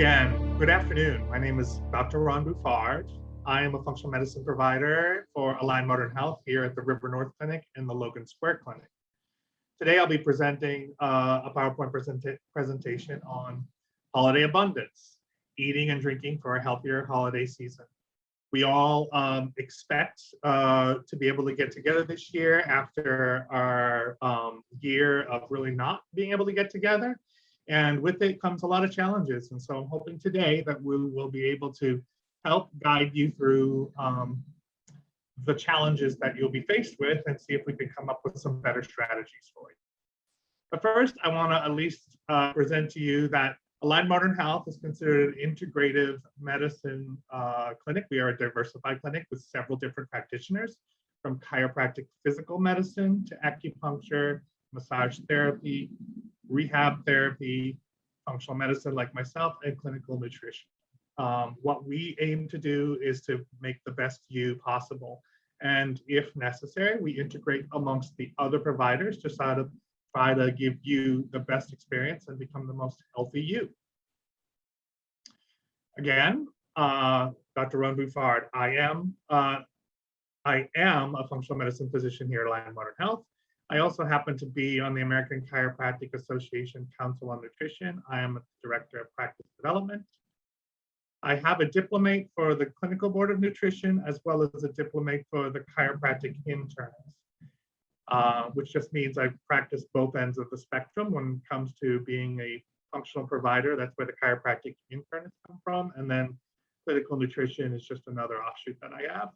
again. Good afternoon. My name is Dr. Ron Bufard. I am a functional medicine provider for Align Modern Health here at the River North Clinic and the Logan Square Clinic. Today, I'll be presenting a PowerPoint presentation on holiday abundance, eating and drinking for a healthier holiday season. We all expect to be able to get together this year after our year of really not being able to get together. And with it comes a lot of challenges. And so I'm hoping today that we will be able to help guide you through the challenges that you'll be faced with and see if we can come up with some better strategies for you. But first, I want to at least present to you that Align Modern Health is considered an integrative medicine clinic. We are a diversified clinic with several different practitioners, from chiropractic physical medicine to acupuncture, massage therapy, rehab therapy, functional medicine like myself, and clinical nutrition. What we aim to do is to make the best you possible. And if necessary, we integrate amongst the other providers to try to give you the best experience and become the most healthy you. Again, Dr. Ron Bufard. I am a functional medicine physician here at Align Modern Health. I also happen to be on the American Chiropractic Association Council on Nutrition. I am a director of practice development. I have a diplomate for the Clinical Board of Nutrition, as well as a diplomate for the chiropractic internists, which just means I practice both ends of the spectrum when it comes to being a functional provider. That's where the chiropractic internists come from. And then clinical nutrition is just another offshoot that I have.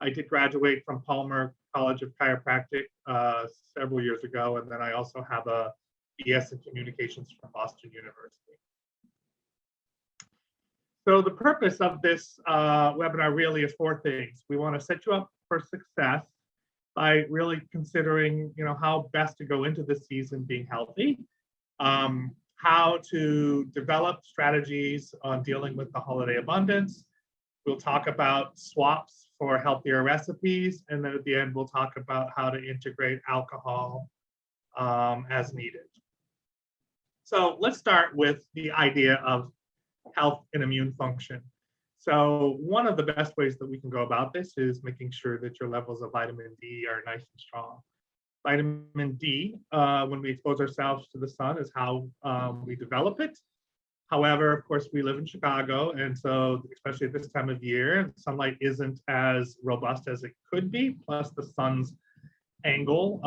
I did graduate from Palmer College of Chiropractic several years ago, and then I also have a BS in Communications from Boston University. So the purpose of this webinar really is four things. We want to set you up for success by really considering, how best to go into this season being healthy, how to develop strategies on dealing with the holiday abundance. We'll talk about swaps for healthier recipes, and then at the end, we'll talk about how to integrate alcohol as needed. So let's start with the idea of health and immune function. So one of the best ways that we can go about this is making sure that your levels of vitamin D are nice and strong. Vitamin D, when we expose ourselves to the sun, is how we develop it. However, of course, we live in Chicago, and so especially at this time of year, sunlight isn't as robust as it could be, plus the sun's angle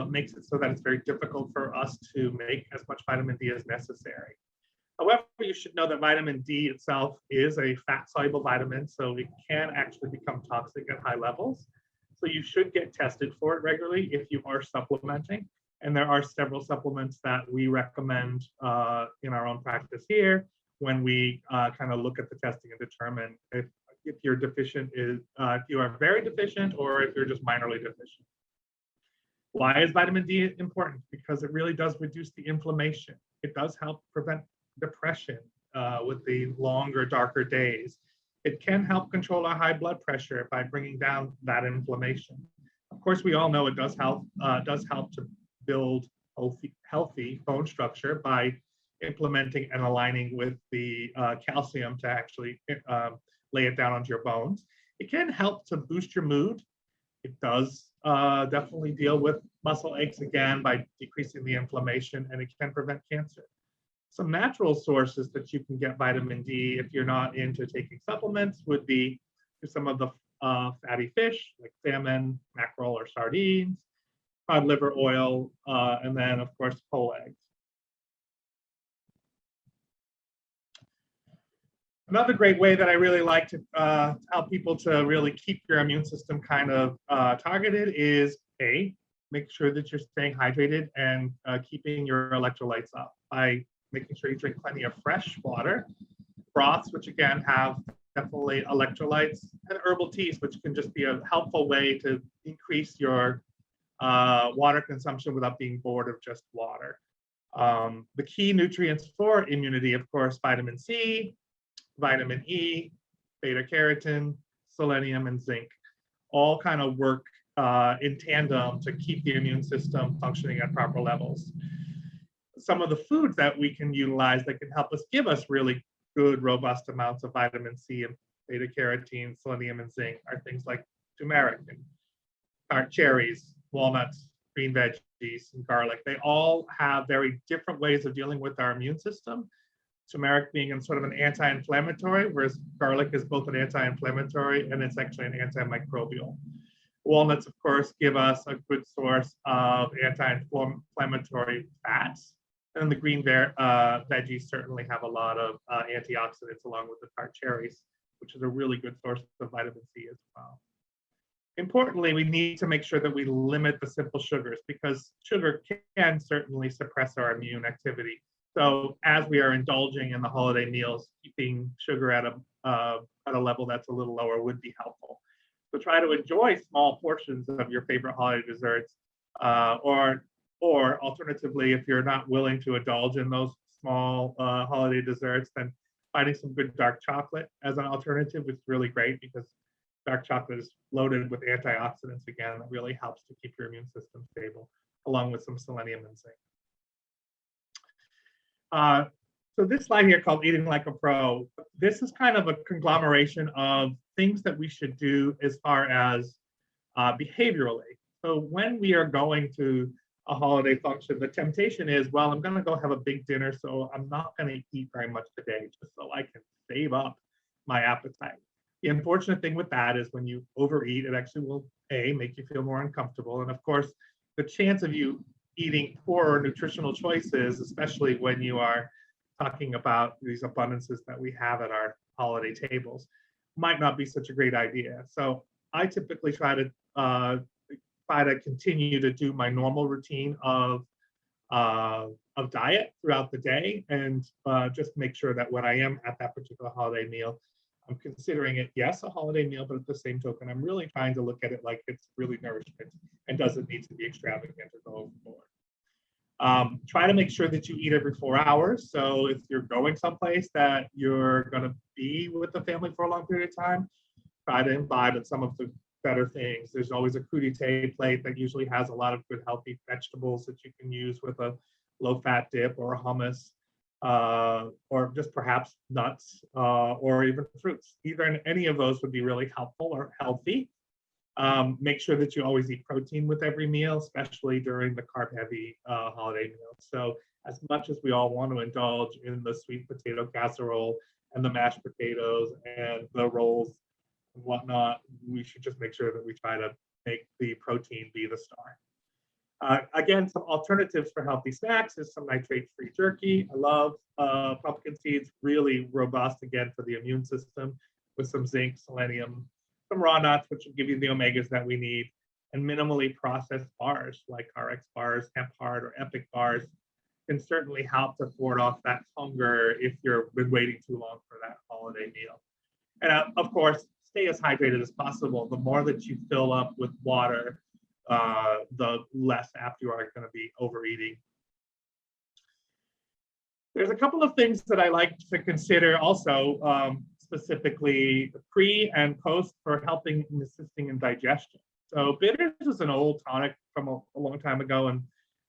makes it so that it's very difficult for us to make as much vitamin D as necessary. However, you should know that vitamin D itself is a fat-soluble vitamin, so it can actually become toxic at high levels. So you should get tested for it regularly if you are supplementing. And there are several supplements that we recommend in our own practice here when we kind of look at the testing and determine if you're deficient, if you are very deficient, or if you're just minorly deficient. Why is vitamin D important? Because it really does reduce the inflammation. It does help prevent depression with the longer, darker days. It can help control our high blood pressure by bringing down that inflammation. Of course, we all know it does help to build healthy bone structure by implementing and aligning with the calcium to actually lay it down onto your bones. It can help to boost your mood. It does definitely deal with muscle aches again by decreasing the inflammation, and it can prevent cancer. Some natural sources that you can get vitamin D if you're not into taking supplements would be some of the fatty fish like salmon, mackerel, or sardines, cod liver oil, and then, of course, whole eggs. Another great way that I really like to help people to really keep your immune system kind of targeted is make sure that you're staying hydrated and keeping your electrolytes up by making sure you drink plenty of fresh water, broths, which again have definitely electrolytes, and herbal teas, which can just be a helpful way to increase your water consumption without being bored of just water. The key nutrients for immunity, of course, vitamin C, vitamin E, beta carotene, selenium, and zinc, all kind of work in tandem to keep the immune system functioning at proper levels. Some of the foods that we can utilize that can help us give us really good, robust amounts of vitamin C and beta carotene, selenium, and zinc are things like turmeric and tart cherries, walnuts, green veggies, and garlic. They all have very different ways of dealing with our immune system. Turmeric being in sort of an anti-inflammatory, whereas garlic is both an anti-inflammatory and it's actually an antimicrobial. Walnuts, of course, give us a good source of anti-inflammatory fats. And the green veggies certainly have a lot of antioxidants along with the tart cherries, which is a really good source of vitamin C as well. Importantly, we need to make sure that we limit the simple sugars because sugar can certainly suppress our immune activity. So as we are indulging in the holiday meals, keeping sugar at a level that's a little lower would be helpful. So try to enjoy small portions of your favorite holiday desserts, or alternatively, if you're not willing to indulge in those small holiday desserts, then finding some good dark chocolate as an alternative is really great because dark chocolate is loaded with antioxidants again that really helps to keep your immune system stable, along with some selenium and zinc. So this slide here called Eating Like a Pro, this is kind of a conglomeration of things that we should do as far as behaviorally. So when we are going to a holiday function, the temptation is, well, I'm gonna go have a big dinner, so I'm not gonna eat very much today just so I can save up my appetite. The unfortunate thing with that is when you overeat, it actually will, A, make you feel more uncomfortable. And of course, the chance of you eating poorer nutritional choices, especially when you are talking about these abundances that we have at our holiday tables, might not be such a great idea. So I typically try to continue to do my normal routine of diet throughout the day and just make sure that when I am at that particular holiday meal, I'm considering it, yes, a holiday meal, but at the same token, I'm really trying to look at it like it's really nourishment and doesn't need to be extravagant or go overboard. Try to make sure that you eat every 4 hours. So if you're going someplace that you're going to be with the family for a long period of time, try to imbibe in some of the better things. There's always a crudité plate that usually has a lot of good healthy vegetables that you can use with a low-fat dip or a hummus, or just perhaps nuts or even fruits. Either any of those would be really helpful or healthy. Make sure that you always eat protein with every meal, especially during the carb-heavy holiday meals. So as much as we all want to indulge in the sweet potato casserole and the mashed potatoes and the rolls and whatnot, we should just make sure that we try to make the protein be the star. Again, some alternatives for healthy snacks is some nitrate-free jerky. I love pumpkin seeds, really robust, again, for the immune system with some zinc, selenium, some raw nuts, which will give you the omegas that we need, and minimally processed bars like RX bars, Hemp Hard, or Epic bars can certainly help to ward off that hunger if you've been waiting too long for that holiday meal. And of course, stay as hydrated as possible. The more that you fill up with water, the less apt you are going to be overeating. There's a couple of things that I like to consider also, specifically pre and post for helping and assisting in digestion. So bitters is an old tonic from a long time ago, and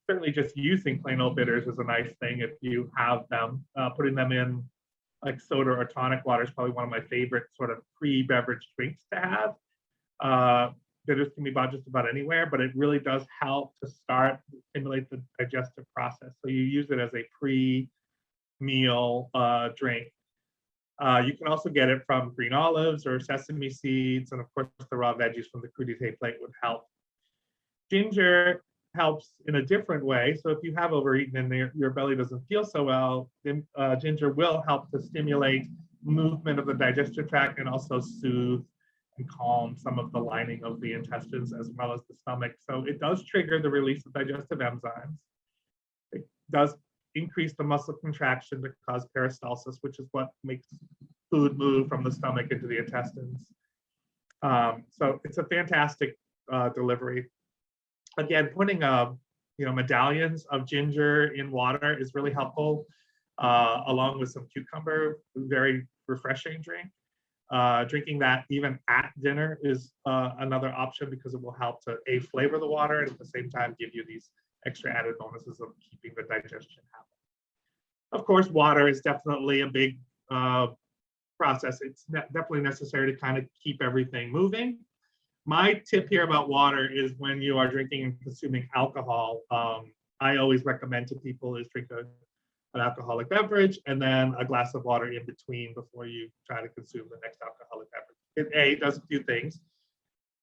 certainly just using plain old bitters is a nice thing if you have them. Putting them in like soda or tonic water is probably one of my favorite sort of pre-beverage drinks to have. Bitters can be bought just about anywhere, but it really does help to stimulate the digestive process. So you use it as a pre-meal drink. You can also get it from green olives or sesame seeds, and of course the raw veggies from the crudité plate would help. Ginger helps in a different way. So if you have overeaten and your belly doesn't feel so well, then ginger will help to stimulate movement of the digestive tract and also soothe and calm some of the lining of the intestines as well as the stomach. So it does trigger the release of digestive enzymes. It does increase the muscle contraction to cause peristalsis, which is what makes food move from the stomach into the intestines. So it's a fantastic delivery. Again, putting medallions of ginger in water is really helpful, along with some cucumber, very refreshing drink. Drinking that even at dinner is another option because it will help to flavor the water and at the same time give you these extra added bonuses of keeping the digestion happening. Of course, water is definitely a big process, it's definitely necessary to kind of keep everything moving. My tip here about water is when you are drinking and consuming alcohol, I always recommend to people is drink an alcoholic beverage and then a glass of water in between before you try to consume the next alcoholic beverage. It does a few things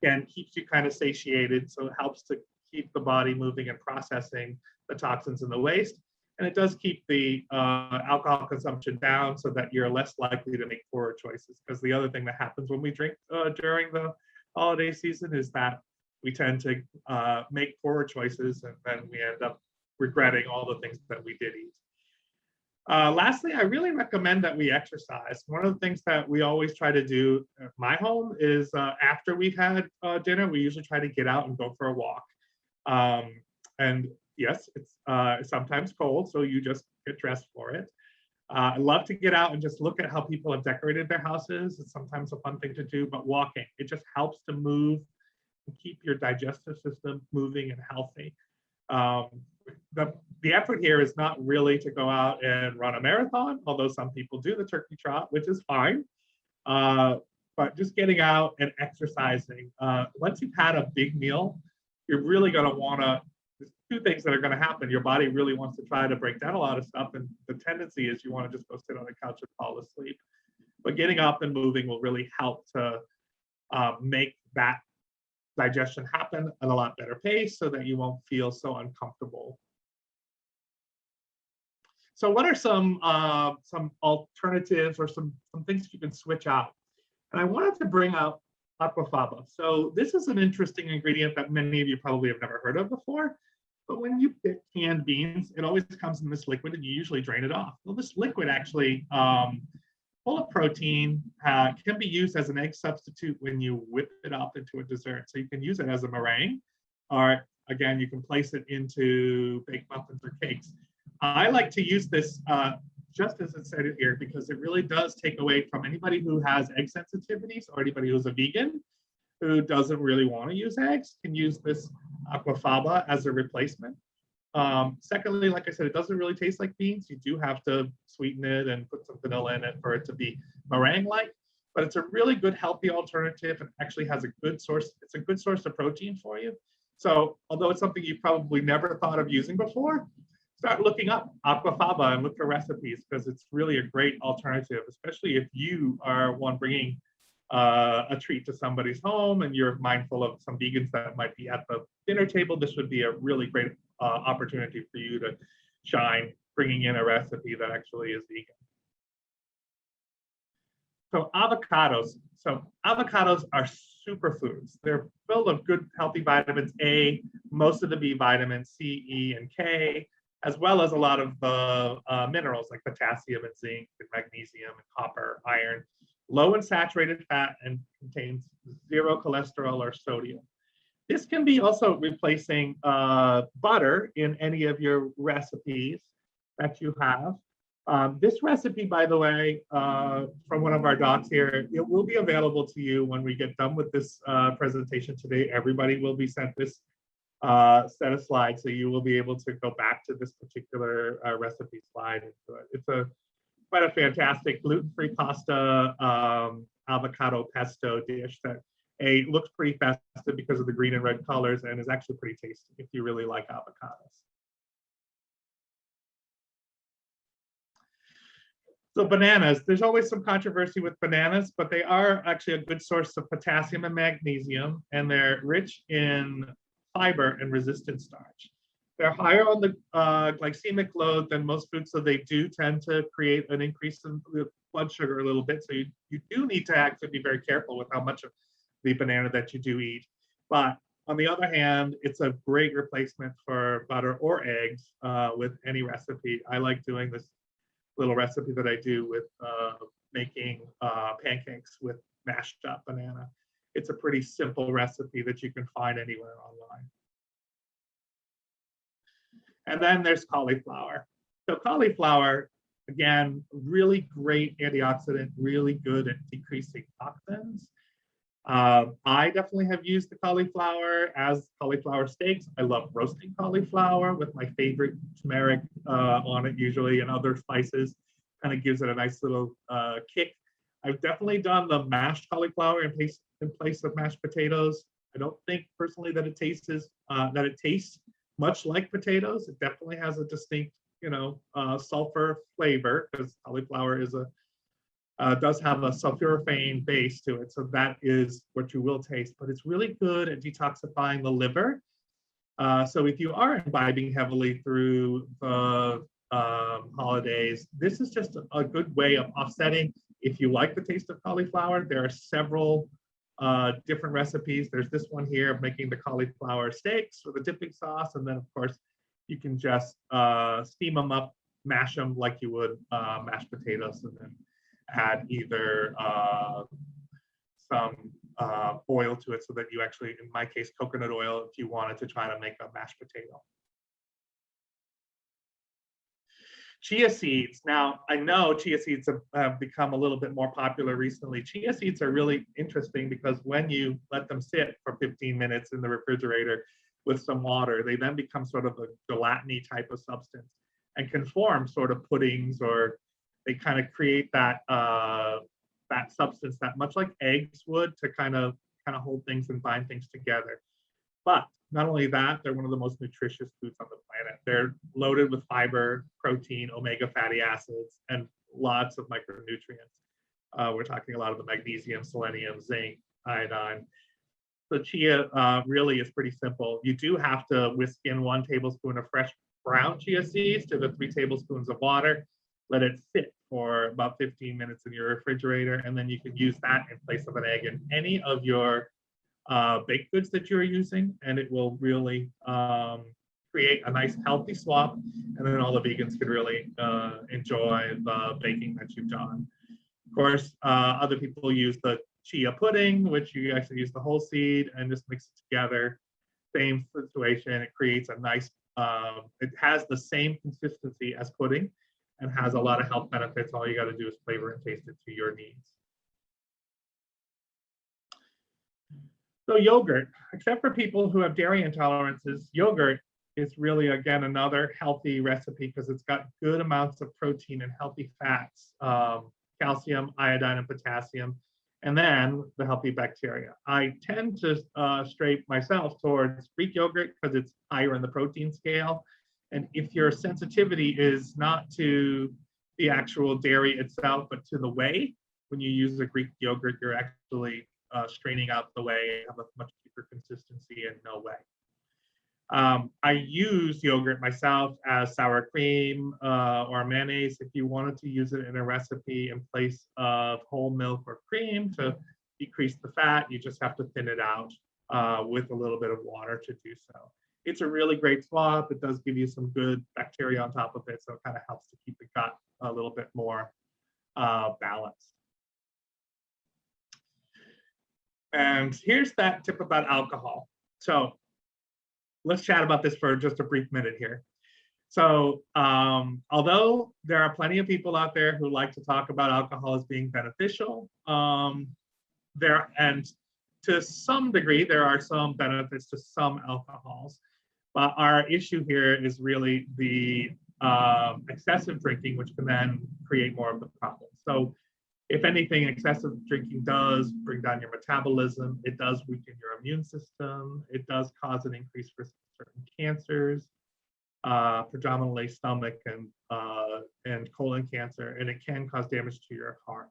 and keeps you kind of satiated, so it helps to keep the body moving and processing the toxins and the waste. And it does keep the alcohol consumption down so that you're less likely to make poorer choices. Because the other thing that happens when we drink during the holiday season is that we tend to make poorer choices and then we end up regretting all the things that we did eat. Lastly, I really recommend that we exercise. One of the things that we always try to do at my home is after we've had dinner, we usually try to get out and go for a walk. And yes, it's sometimes cold, so you just get dressed for it. I love to get out and just look at how people have decorated their houses. It's sometimes a fun thing to do, but walking, it just helps to move and keep your digestive system moving and healthy. The effort here is not really to go out and run a marathon, although some people do the turkey trot, which is fine. But just getting out and exercising. Once you've had a big meal, you're really going to want to, there's two things that are going to happen. Your body really wants to try to break down a lot of stuff, and the tendency is you want to just go sit on the couch and fall asleep. But getting up and moving will really help to make that digestion happen at a lot better pace so that you won't feel so uncomfortable. So what are some alternatives or some things that you can switch out? And I wanted to bring up Aquafaba. So this is an interesting ingredient that many of you probably have never heard of before. But when you get canned beans, it always comes in this liquid and you usually drain it off. Well, this liquid actually, full of protein, can be used as an egg substitute when you whip it up into a dessert. So you can use it as a meringue, or again, you can place it into baked muffins or cakes. I like to use this just as it said it here, because it really does take away from anybody who has egg sensitivities or anybody who's a vegan who doesn't really want to use eggs can use this Aquafaba as a replacement. Secondly, like I said, it doesn't really taste like beans. You do have to sweeten it and put some vanilla in it for it to be meringue-like, but it's a really good healthy alternative and actually has a good source. It's a good source of protein for you. So although it's something you probably never thought of using before, start looking up Aquafaba and look for recipes, because it's really a great alternative, especially if you are one bringing a treat to somebody's home and you're mindful of some vegans that might be at the dinner table. This would be a really great opportunity for you to shine, bringing in a recipe that actually is vegan. So avocados. So avocados are superfoods. They're filled of good, healthy vitamins A, most of the B vitamins, C, E, and K, as well as a lot of the minerals like potassium and zinc and magnesium and copper, iron, low in saturated fat, and contains zero cholesterol or sodium. This can be also replacing butter in any of your recipes that you have. This recipe, by the way, from one of our docs here, it will be available to you when we get done with this presentation today. Everybody will be sent this set of slides, so you will be able to go back to this particular recipe slide. It's quite a fantastic gluten-free pasta avocado pesto dish that looks pretty festive because of the green and red colors and is actually pretty tasty if you really like avocados. So bananas, there's always some controversy with bananas, but they are actually a good source of potassium and magnesium, and they're rich in fiber and resistant starch. They're higher on the glycemic load than most foods, so they do tend to create an increase in blood sugar a little bit. So you do need to actually be very careful with how much of the banana that you do eat. But on the other hand, it's a great replacement for butter or eggs with any recipe. I like doing this little recipe that I do with making pancakes with mashed up banana. It's a pretty simple recipe that you can find anywhere online. And then there's cauliflower. So cauliflower, again, really great antioxidant, really good at decreasing toxins. I definitely have used the cauliflower as cauliflower steaks. I love roasting cauliflower with my favorite turmeric on it usually and other spices. kind of gives it a nice little kick. I've definitely done the mashed cauliflower in place of mashed potatoes. I don't think personally that it tastes much like potatoes. It definitely has a distinct, sulfur flavor because cauliflower does have a sulforaphane base to it. So that is what you will taste, but it's really good at detoxifying the liver. So if you are imbibing heavily through the holidays, this is just a good way of offsetting. If you like the taste of cauliflower, there are several different recipes. There's this one here of making the cauliflower steaks with a dipping sauce. And then of course, you can just steam them up, mash them like you would mashed potatoes, and then add either some oil to it so that you actually, in my case, coconut oil, if you wanted to try to make a mashed potato. Chia seeds. Now, I know chia seeds have become a little bit more popular recently. Chia seeds are really interesting because when you let them sit for 15 minutes in the refrigerator with some water, they then become sort of a gelatiny type of substance and can form sort of puddings, or they kind of create that that substance that much like eggs would to kind of hold things and bind things together. But not only that, they're one of the most nutritious foods on the planet. They're loaded with fiber, protein, omega fatty acids, and lots of micronutrients. We're talking a lot of the magnesium, selenium, zinc, iodine. So chia really is pretty simple. You do have to whisk in 1 tablespoon of fresh brown chia seeds to the 3 tablespoons of water. Let it sit for about 15 minutes in your refrigerator, and then you can use that in place of an egg in any of your baked goods that you're using, and it will really create a nice healthy swap, and then all the vegans can really enjoy the baking that you've done. Of course, other people use the chia pudding, which you actually use the whole seed and just mix it together. Same situation, it creates a nice, it has the same consistency as pudding and has a lot of health benefits. All you got to do is flavor and taste it to your needs. So yogurt, except for people who have dairy intolerances, yogurt is really, again, another healthy recipe because it's got good amounts of protein and healthy fats, calcium, iodine, and potassium, and then the healthy bacteria. I tend to stray myself towards Greek yogurt because it's higher in the protein scale. And if your sensitivity is not to the actual dairy itself, but to the whey, when you use a Greek yogurt, you're actually straining out the whey, have a much deeper consistency and no whey. I use yogurt myself as sour cream or mayonnaise. If you wanted to use it in a recipe in place of whole milk or cream to decrease the fat, you just have to thin it out with a little bit of water to do so. It's a really great swap. It does give you some good bacteria on top of it, so it kind of helps to keep the gut a little bit more balanced. And here's that tip about alcohol. So let's chat about this for just a brief minute here. So although there are plenty of people out there who like to talk about alcohol as being beneficial, and to some degree, there are some benefits to some alcohols. But our issue here is really the excessive drinking, which can then create more of the problem. So if anything, excessive drinking does bring down your metabolism. It does weaken your immune system. It does cause an increased risk of certain cancers, predominantly stomach and colon cancer, and it can cause damage to your heart.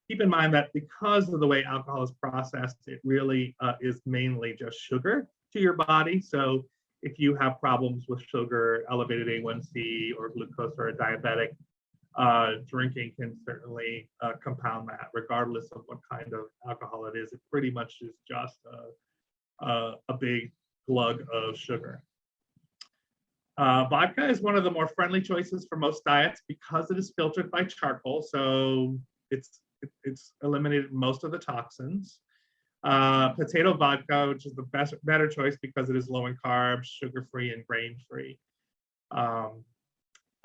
Keep in mind that because of the way alcohol is processed, it really is mainly just sugar to your body. So if you have problems with sugar, elevated A1C or glucose or a diabetic, drinking can certainly compound that, regardless of what kind of alcohol it is. It pretty much is just a big glug of sugar. Vodka is one of the more friendly choices for most diets because it is filtered by charcoal, so it's eliminated most of the toxins. Potato vodka, which is the better choice because it is low in carbs, sugar-free, and grain-free.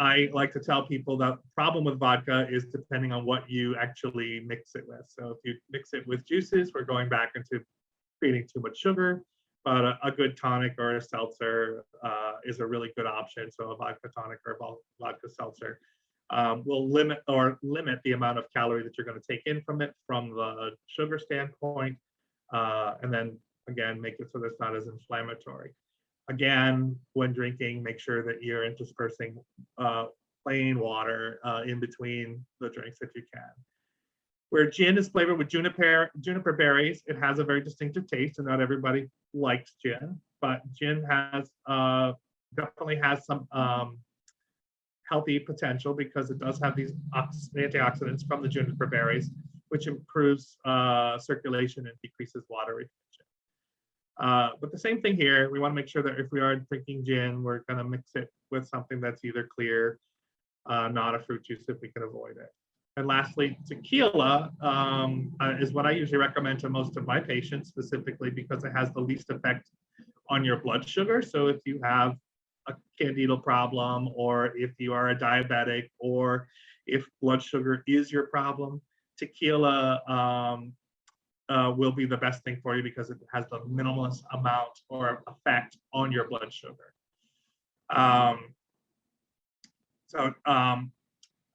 I like to tell people that the problem with vodka is depending on what you actually mix it with. So if you mix it with juices, we're going back into creating too much sugar, but a good tonic or a seltzer is a really good option. So a vodka tonic or a vodka seltzer will limit the amount of calorie that you're going to take in from it from the sugar standpoint, and then again make it so that it's not as inflammatory. Again, when drinking, make sure that you're interspersing plain water in between the drinks that you can. Where gin is flavored with juniper berries, it has a very distinctive taste, and not everybody likes gin, but gin has definitely has some healthy potential because it does have these antioxidants from the juniper berries, which improves circulation and decreases water retention. But the same thing here, we want to make sure that if we are drinking gin, we're going to mix it with something that's either clear, not a fruit juice if we can avoid it. And lastly, tequila is what I usually recommend to most of my patients, specifically because it has the least effect on your blood sugar. So if you have a candida problem, or if you are a diabetic, or if blood sugar is your problem, tequila will be the best thing for you because it has the minimalist amount or effect on your blood sugar.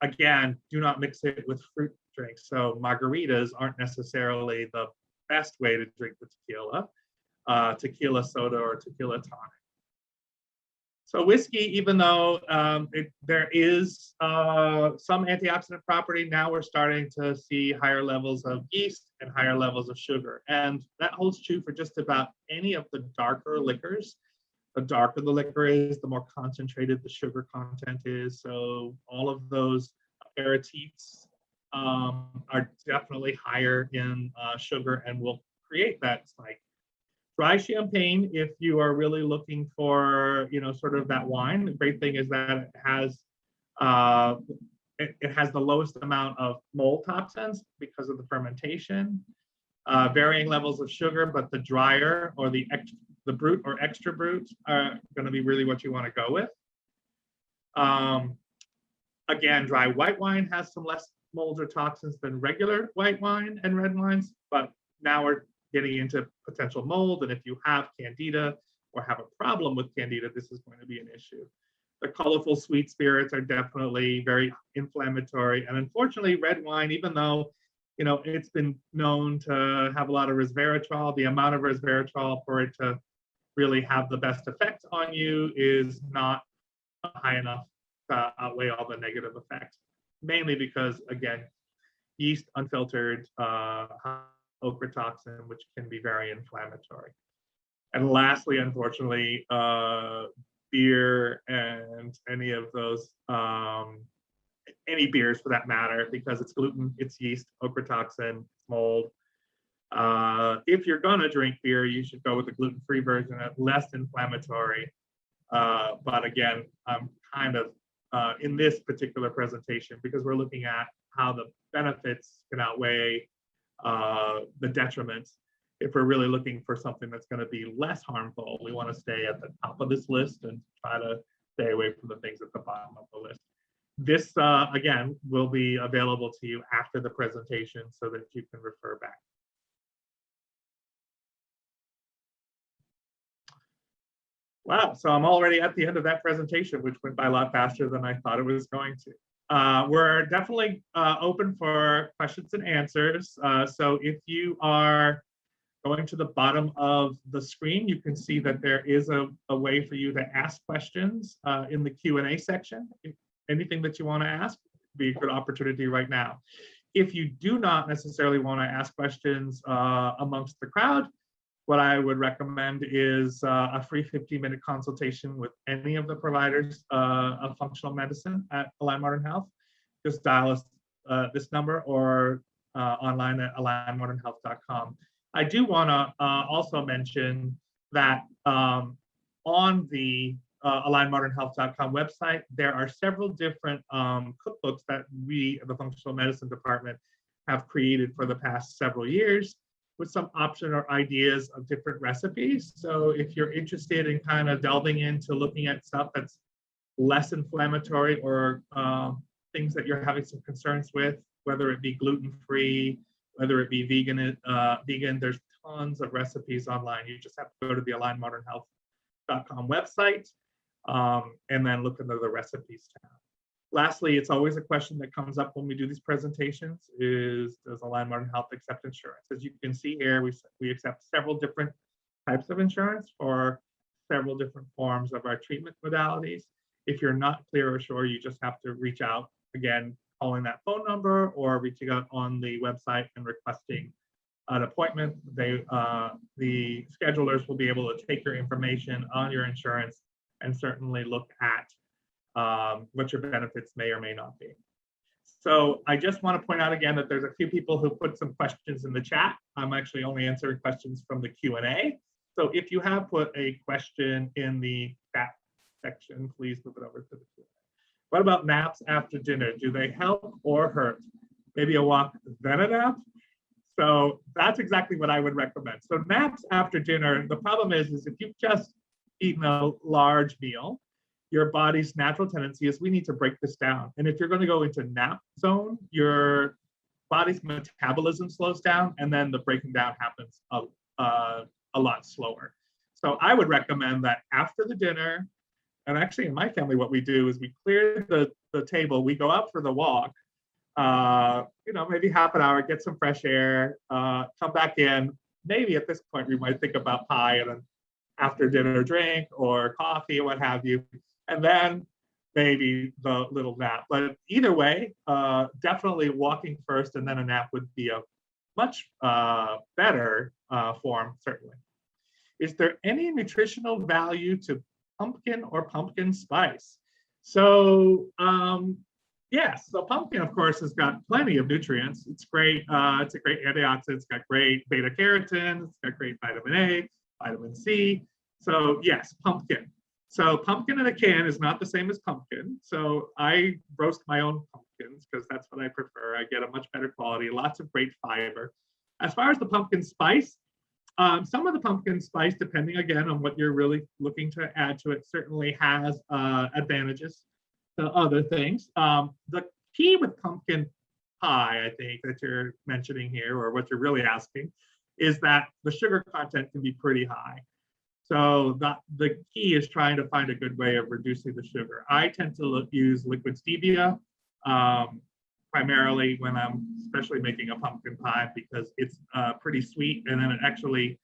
Again, do not mix it with fruit drinks. So margaritas aren't necessarily the best way to drink the tequila, tequila soda or tequila tonic. So whiskey, even though there is some antioxidant property, now we're starting to see higher levels of yeast and higher levels of sugar. And that holds true for just about any of the darker liquors. The darker the liquor is, the more concentrated the sugar content is. So all of those aperitifs are definitely higher in sugar and will create that spike. Dry champagne, if you are really looking for, sort of that wine, the great thing is that it has the lowest amount of mold toxins because of the fermentation. Varying levels of sugar, but the drier or the brut or extra brut are going to be really what you want to go with. Again, dry white wine has some less molds or toxins than regular white wine and red wines, but now we're getting into potential mold, and if you have candida or have a problem with candida, this is going to be an issue. The colorful sweet spirits are definitely very inflammatory, and unfortunately, red wine, even though it's been known to have a lot of resveratrol, the amount of resveratrol for it to really have the best effect on you is not high enough to outweigh all the negative effects, mainly because, again, yeast, unfiltered, ochratoxin, which can be very inflammatory. And lastly, unfortunately, beer and any of those, any beers for that matter, because it's gluten, it's yeast, ochratoxin, mold. If you're gonna drink beer, you should go with the gluten-free version, less inflammatory. But again, I'm kind of in this particular presentation, because we're looking at how the benefits can outweigh the detriments. If we're really looking for something that's going to be less harmful, we want to stay at the top of this list and try to stay away from the things at the bottom of the list. This, again, will be available to you after the presentation so that you can refer back. Wow, so I'm already at the end of that presentation, which went by a lot faster than I thought it was going to. We're definitely open for questions and answers. So if you are going to the bottom of the screen, you can see that there is a way for you to ask questions in the Q&A section. If anything that you want to ask, be a good opportunity right now. If you do not necessarily want to ask questions amongst the crowd, what I would recommend is a free 15-minute consultation with any of the providers of functional medicine at Align Modern Health. Just dial us this number or online at alignmodernhealth.com. I do want to also mention that on the alignmodernhealth.com website, there are several different cookbooks that we, the functional medicine department, have created for the past several years, with some option or ideas of different recipes. So if you're interested in kind of delving into looking at stuff that's less inflammatory or things that you're having some concerns with, whether it be gluten-free, whether it be vegan, there's tons of recipes online. You just have to go to the alignmodernhealth.com website and then look into the recipes tab. Lastly, it's always a question that comes up when we do these presentations is, does Align Modern Health accept insurance? As you can see here, we accept several different types of insurance for several different forms of our treatment modalities. If you're not clear or sure, you just have to reach out, again, calling that phone number or reaching out on the website and requesting an appointment. The schedulers will be able to take your information on your insurance and certainly look at what your benefits may or may not be. So I just want to point out again that there's a few people who put some questions in the chat. I'm actually only answering questions from the Q&A. So if you have put a question in the chat section, please move it over to the Q&A. What about naps after dinner? Do they help or hurt? Maybe a walk, then a nap? So that's exactly what I would recommend. So naps after dinner, the problem is if you've just eaten a large meal, your body's natural tendency is we need to break this down. And if you're going to go into nap zone, your body's metabolism slows down, and then the breaking down happens a lot slower. So I would recommend that after the dinner, and actually in my family, what we do is we clear the table, we go out for the walk, maybe half an hour, get some fresh air, come back in. Maybe at this point, we might think about pie and an after dinner drink or coffee or what have you. And then maybe the little nap. But either way, definitely walking first and then a nap would be a much better form, certainly. Is there any nutritional value to pumpkin or pumpkin spice? So yes, so pumpkin, of course, has got plenty of nutrients. It's great. It's a great antioxidant. It's got great beta carotene. It's got great vitamin A, vitamin C. So yes, pumpkin. So pumpkin in a can is not the same as pumpkin. So I roast my own pumpkins because that's what I prefer. I get a much better quality, lots of great fiber. As far as the pumpkin spice, some of the pumpkin spice, depending again on what you're really looking to add to it, certainly has advantages to other things. The key with pumpkin pie, I think, that you're mentioning here, or what you're really asking, is that the sugar content can be pretty high. So the key is trying to find a good way of reducing the sugar. I tend to use liquid stevia, primarily when I'm especially making a pumpkin pie, because it's pretty sweet, and then it actually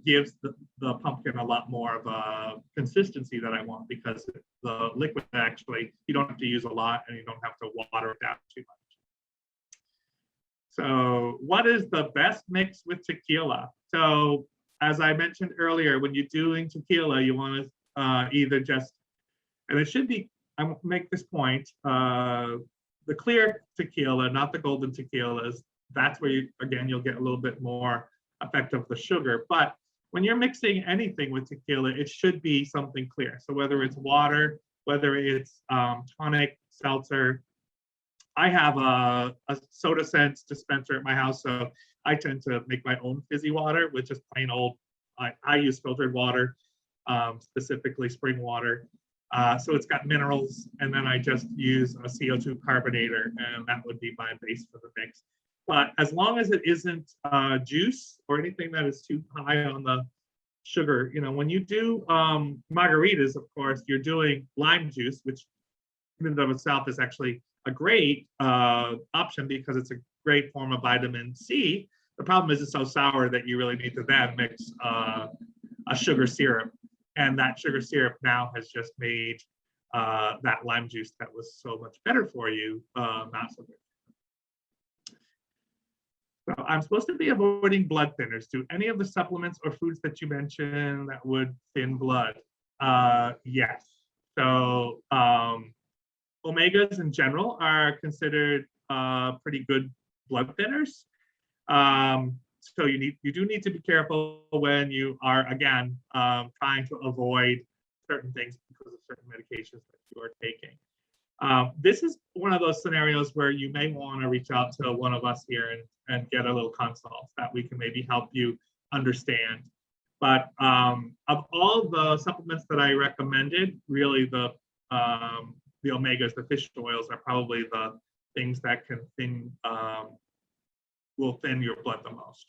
gives the pumpkin a lot more of a consistency that I want, because the liquid actually, you don't have to use a lot and you don't have to water it down too much. So what is the best mix with tequila? So as I mentioned earlier, when you're doing tequila, you want to either just, and it should be, I make this point, the clear tequila, not the golden tequilas, that's where you'll get a little bit more effect of the sugar. But when you're mixing anything with tequila, it should be something clear. So whether it's water, whether it's tonic, seltzer. I have a soda sense dispenser at my house, so I tend to make my own fizzy water, which is plain old. I use filtered water, specifically spring water. So it's got minerals, and then I just use a CO2 carbonator, and that would be my base for the mix. But as long as it isn't juice or anything that is too high on the sugar, when you do margaritas, of course, you're doing lime juice, which in and of itself is actually a great option because it's a great form of vitamin C. The problem is it's so sour that you really need to then mix a sugar syrup. And that sugar syrup now has just made that lime juice that was so much better for you not so good. So I'm supposed to be avoiding blood thinners. Do any of the supplements or foods that you mentioned that would thin blood? Yes. So omegas in general are considered pretty good blood thinners. So you do need to be careful when you are, again, trying to avoid certain things because of certain medications that you are taking. This is one of those scenarios where you may want to reach out to one of us here and get a little consult that we can maybe help you understand. But of all the supplements that I recommended, really the omegas, the fish oils, are probably the things that can will thin your blood the most.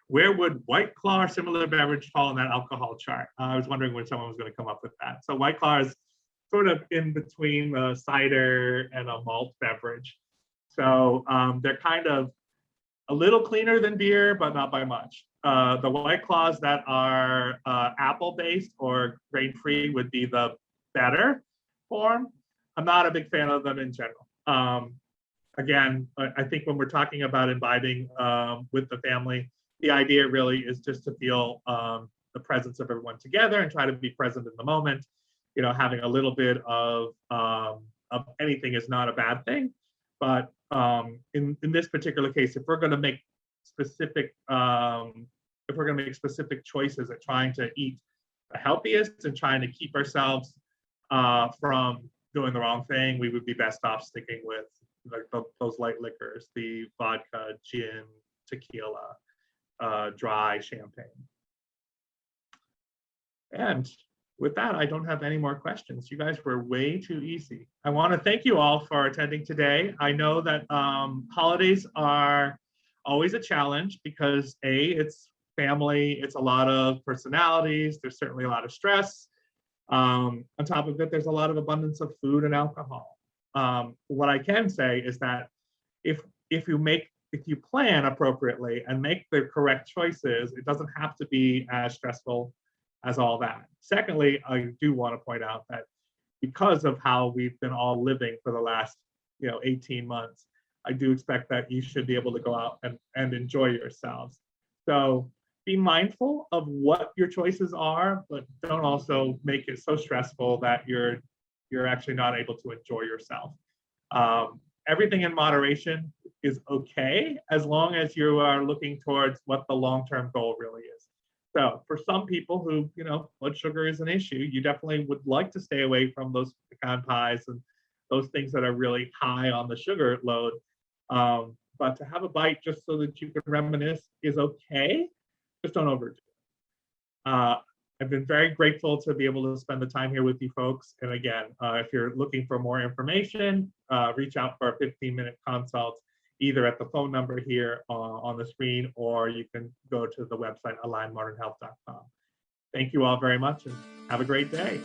Where would White Claw or similar beverage fall in that alcohol chart? I was wondering when someone was going to come up with that. So White Claw is sort of in between a cider and a malt beverage. So they're kind of a little cleaner than beer, but not by much. The White Claws that are apple-based or grain-free would be the better form. I'm not a big fan of them in general. Again, I think when we're talking about imbibing with the family, the idea really is just to feel the presence of everyone together and try to be present in the moment. You know, having a little bit of anything is not a bad thing, but in this particular case, if we're going to make specific choices at trying to eat the healthiest and trying to keep ourselves from doing the wrong thing, we would be best off sticking with like those light liquors, the vodka, gin, tequila, dry champagne. And with that, I don't have any more questions. You guys were way too easy. I want to thank you all for attending today. I know that holidays are always a challenge because it's family, it's a lot of personalities, there's certainly a lot of stress. On top of it, there's a lot of abundance of food and alcohol. What I can say is that if you plan appropriately and make the correct choices, it doesn't have to be as stressful as all that. Secondly, I do want to point out that because of how we've been all living for the last 18 months, I do expect that you should be able to go out and enjoy yourselves. So be mindful of what your choices are, but don't also make it so stressful that you're actually not able to enjoy yourself. Everything in moderation is okay as long as you are looking towards what the long-term goal really is. So for some people who, blood sugar is an issue, you definitely would like to stay away from those pecan pies and those things that are really high on the sugar load. But to have a bite just so that you can reminisce is okay. Just don't overdo it. I've been very grateful to be able to spend the time here with you folks. And again, if you're looking for more information, reach out for a 15-minute consult, either at the phone number here on the screen, or you can go to the website alignmodernhealth.com. Thank you all very much and have a great day.